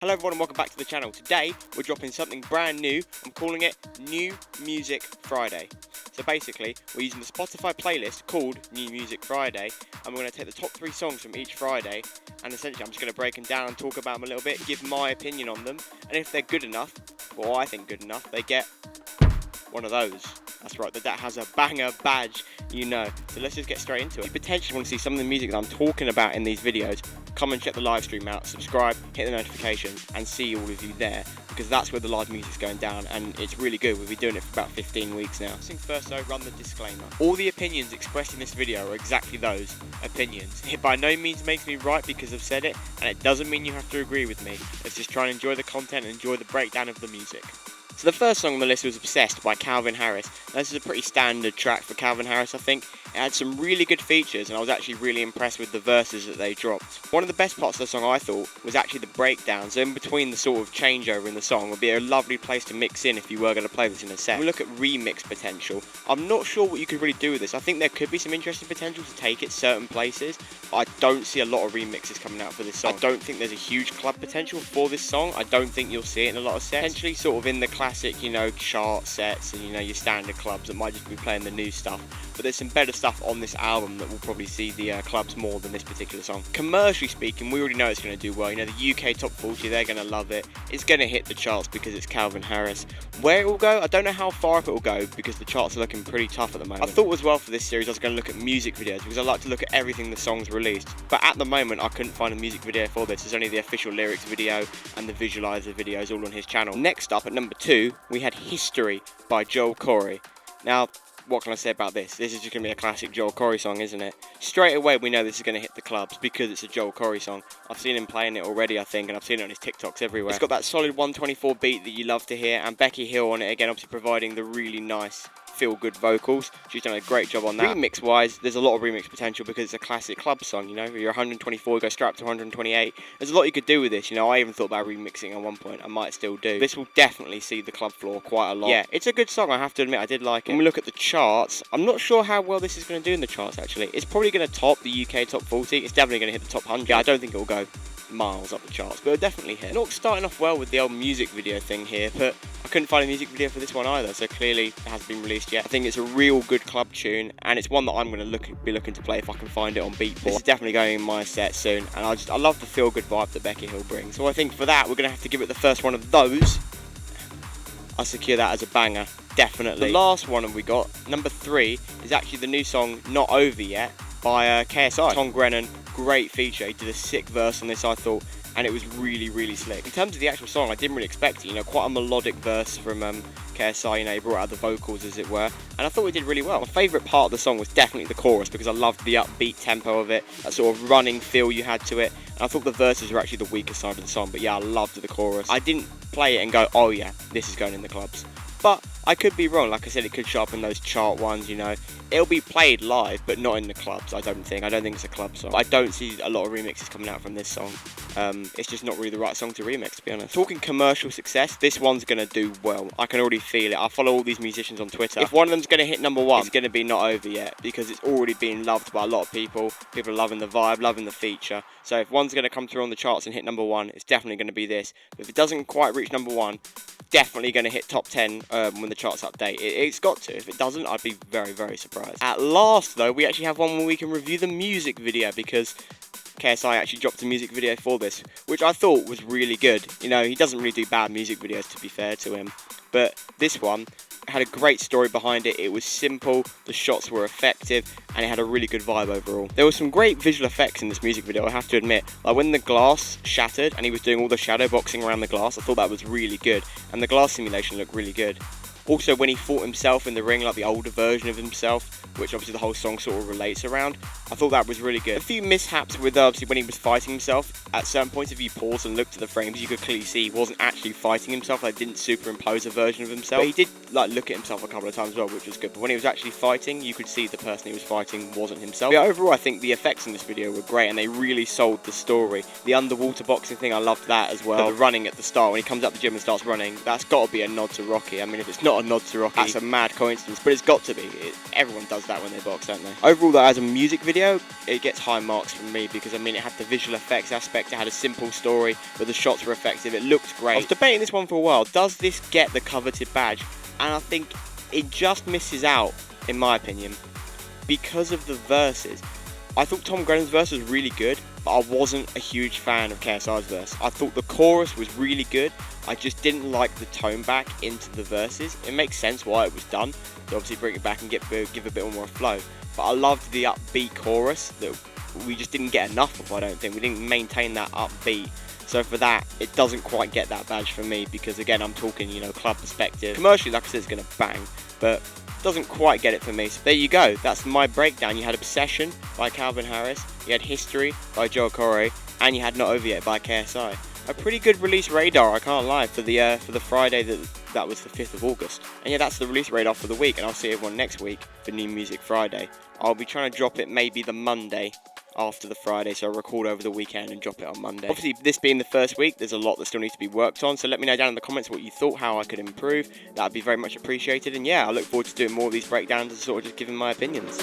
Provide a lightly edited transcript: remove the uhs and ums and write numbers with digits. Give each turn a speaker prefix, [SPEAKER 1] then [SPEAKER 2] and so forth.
[SPEAKER 1] Hello everyone and welcome back to the channel. Today we're dropping something brand new. I'm calling it New Music Friday. So basically we're using the Spotify playlist called New Music Friday, and we're going to take the top 3 songs from each Friday, and essentially I'm just going to break them down and talk about them a little bit, give my opinion on them, and if they're good enough, or I think good enough, they get one of those. That's right, the DatHazza banger badge, you know. So let's just get straight into it. If you potentially want to see some of the music that I'm talking about in these videos, come and check the live stream out, subscribe, hit the notifications, and see all of you there, because that's where the live music's going down, and it's really good. We've been doing it for about 15 weeks now. First things first though, run the disclaimer. All the opinions expressed in this video are exactly those, opinions. It by no means makes me right because I've said it, and it doesn't mean you have to agree with me. Let's just try and enjoy the content and enjoy the breakdown of the music. So the first song on the list was Obsessed by Calvin Harris. Now, this is a pretty standard track for Calvin Harris, I think. It had some really good features, and I was actually really impressed with the verses that they dropped. One of the best parts of the song, I thought, was actually the breakdown. So in between the sort of changeover in the song would be a lovely place to mix in if you were going to play this in a set. When we look at remix potential, I'm not sure what you could really do with this. I think there could be some interesting potential to take it certain places, but I don't see a lot of remixes coming out for this song. I don't think there's a huge club potential for this song. I don't think you'll see it in a lot of sets. Potentially sort of in the classic, you know, chart sets and, you know, your standard clubs that might just be playing the new stuff. But there's some better stuff on this album that will probably see the clubs more than this particular song. Commercially speaking, we already know it's going to do well. You know, the UK top 40, they're going to love it. It's going to hit the charts because it's Calvin Harris. Where it will go, I don't know how far up it will go because the charts are looking pretty tough at the moment. I thought as well for this series I was going to look at music videos because I like to look at everything the song's released. But at the moment I couldn't find a music video for this. There's only the official lyrics video and the visualizer videos all on his channel. Next up at number 2, we had History by Joel Corey. Now, what can I say about this? This is just going to be a classic Joel Corey song, isn't it? Straight away we know this is going to hit the clubs because it's a Joel Corey song. I've seen him playing it already, I think, and I've seen it on his TikToks everywhere. It's got that solid 124 beat that you love to hear, and Becky Hill on it again, obviously providing the really nice feel-good vocals. She's done a great job on that. Remix-wise, there's a lot of remix potential because it's a classic club song, you know. You're 124, you go straight up to 128. There's a lot you could do with this, you know. I even thought about remixing at one point. I might still do. This will definitely see the club floor quite a lot. Yeah, it's a good song, I have to admit. I did like it. When we look at the charts, I'm not sure how well this is going to do in the charts, actually. It's probably going to top the UK top 40. It's definitely going to hit the top 100. Yeah, I don't think it will go miles up the charts, but it'll definitely hit. Not starting off well with the old music video thing here, but I couldn't find a music video for this one either, so clearly it hasn't been released yet. I think it's a real good club tune, and it's one that I'm going to be looking to play if I can find it on Beatport. This is definitely going in my set soon, and I love the feel-good vibe that Becky Hill brings. So I think for that, we're going to have to give it the first one of those. I'll secure that as a banger, definitely. The last one we got, number 3, is actually the new song Not Over Yet by KSI. Tom Grennan, great feature. He did a sick verse on this, I thought, and it was really, really slick. In terms of the actual song, I didn't really expect it, you know, quite a melodic verse from KSI, you know, he brought out the vocals, as it were, and I thought he did really well. My favourite part of the song was definitely the chorus because I loved the upbeat tempo of it, that sort of running feel you had to it, and I thought the verses were actually the weaker side of the song, but yeah, I loved the chorus. I didn't play it and go, oh yeah, this is going in the clubs. But I could be wrong. Like I said, it could show up in those chart ones, you know. It'll be played live, but not in the clubs, I don't think. I don't think it's a club song. I don't see a lot of remixes coming out from this song. It's just not really the right song to remix, to be honest. Talking commercial success, this one's going to do well. I can already feel it. I follow all these musicians on Twitter. If one of them's going to hit number 1, it's going to be Not Over Yet, because it's already being loved by a lot of people. People are loving the vibe, loving the feature. So if one's going to come through on the charts and hit number 1, it's definitely going to be this. But if it doesn't quite reach number 1, definitely going to hit top 10 when the charts update. It's got to. If it doesn't, I'd be very, very surprised. At last, though, we actually have one where we can review the music video because KSI actually dropped a music video for this, which I thought was really good. You know, he doesn't really do bad music videos, to be fair to him. But this one had a great story behind it. It was simple, the shots were effective, and it had a really good vibe overall. There were some great visual effects in this music video, I have to admit. Like when the glass shattered and he was doing all the shadow boxing around the glass, I thought that was really good. And the glass simulation looked really good. Also, when he fought himself in the ring, like the older version of himself, which obviously the whole song sort of relates around, I thought that was really good. A few mishaps with obviously when he was fighting himself. At certain points, if you pause and look to the frames, you could clearly see he wasn't actually fighting himself. They didn't superimpose a version of himself. But he did like look at himself a couple of times as well, which was good. But when he was actually fighting, you could see the person he was fighting wasn't himself. But overall, I think the effects in this video were great, and they really sold the story. The underwater boxing thing, I loved that as well. The running at the start, when he comes up the gym and starts running, that's got to be a nod to Rocky. I mean, if it's not lot of nods to Rocky. That's a mad coincidence, but it's got to be. Everyone does that when they box, don't they? Overall, though, as a music video, it gets high marks from me because, I mean, it had the visual effects aspect, it had a simple story, but the shots were effective, it looked great. I was debating this one for a while. Does this get the coveted badge? And I think it just misses out, in my opinion, because of the verses. I thought Tom Grennan's verse was really good, but I wasn't a huge fan of KSI's verse. I thought the chorus was really good, I just didn't like the tone back into the verses. It makes sense why it was done, to obviously bring it back and give a bit more flow. But I loved the upbeat chorus that we just didn't get enough of, I don't think. We didn't maintain that upbeat. So for that, it doesn't quite get that badge for me because, again, I'm talking, you know, club perspective. Commercially, like I said, it's going to bang, but doesn't quite get it for me. So there you go. That's my breakdown. You had Obsession by Calvin Harris, you had History by Joe Corey, and you had Not Over Yet by KSI. A pretty good release radar, I can't lie, for the Friday that was the 5th of August. And yeah, that's the release radar for the week, and I'll see everyone next week for New Music Friday. I'll be trying to drop it maybe the Monday after the Friday, so I'll record over the weekend and drop it on Monday. Obviously, this being the first week, there's a lot that still needs to be worked on, so let me know down in the comments what you thought, how I could improve. That would be very much appreciated, and yeah, I look forward to doing more of these breakdowns and sort of just giving my opinions.